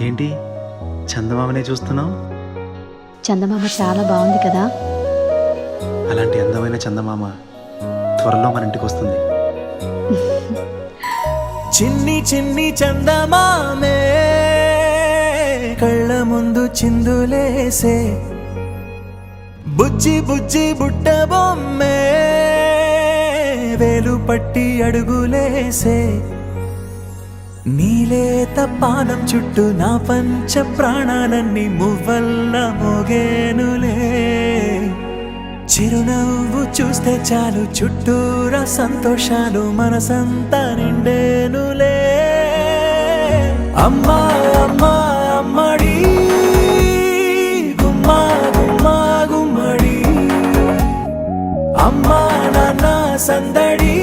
ఏంటి చందమామనే చూస్తున్నావు? చందమామ చాలా బాగుంది కదా. అలాంటి అందమైన చందమామ త్వరలో మన ఇంటికి వస్తుంది. చిన్ని చిన్ని చందమామే కళ్ళ ముందు చిందులేసే, బుజ్జి బుజ్జి బుట్ట బొమ్మే వేలు పట్టి అడుగులేసే, నీలేత పానం చుట్టూ నా పంచ ప్రాణాలన్నీ మువ్వల్ల మోగేనులే. చిరునవ్వు చూస్తే చాలు చుట్టూరా సంతోషాలు మనసంతా నిండేనులే. అమ్మా అమ్మా అమ్మడి గుమ్మా గుమ్మా గుమ్మడి, అమ్మా నాన్న సందడి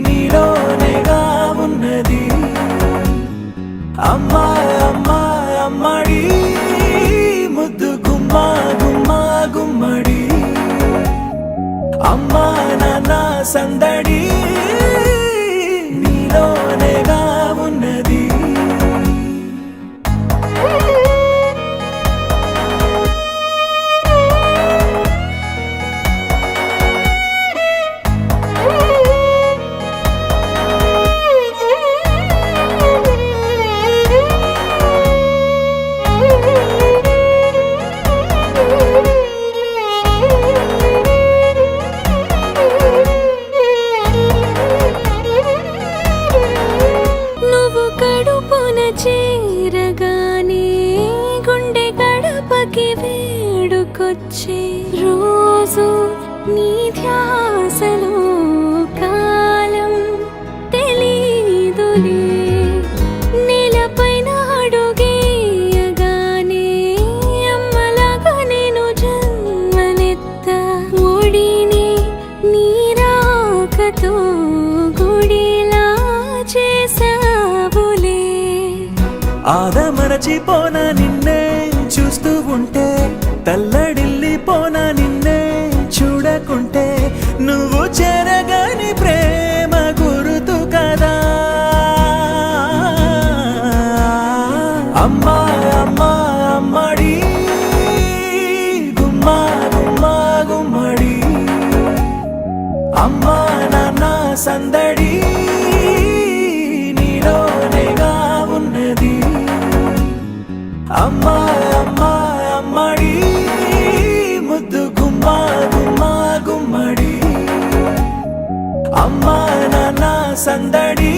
నీలోనేగా ఉన్నది. అమ్మా అమ్మా అమ్మడి ముద్దు గుమ్మా గుమ్మా గుమ్మడి, అమ్మా నాన్న సందడి నీలోనేగా ఉన్నది. చేరగానే గుండె గడపకి వేడుకొచ్చే రోజు నీ ధ్యాసలో కాలం తెలీదులే. నేలపైన అడుగేయగానే అమ్మలాగా నేను జన్మనెత్త, ఒడిని నీ రాకతో గుడిలా చేసావులే. ఆదమరచిపోనా నిన్నే చూస్తూ ఉంటే, తల్లడిల్లిపోనా నిన్నే చూడకుంటే, నువ్వు చెరగని ప్రేమ గురుతు కదా. అమ్మా అమ్మా అమ్మడి గుమ్మా గుమ్మా గుమ్మడి, అమ్మా నాన్న సందడి నీలోనేగా ఉన్నది. అమ్మా అమ్మా అమ్మడి ముద్దు గుమ్మా గుమ్మా గుమ్మడి, అమ్మా నాన్న సందడి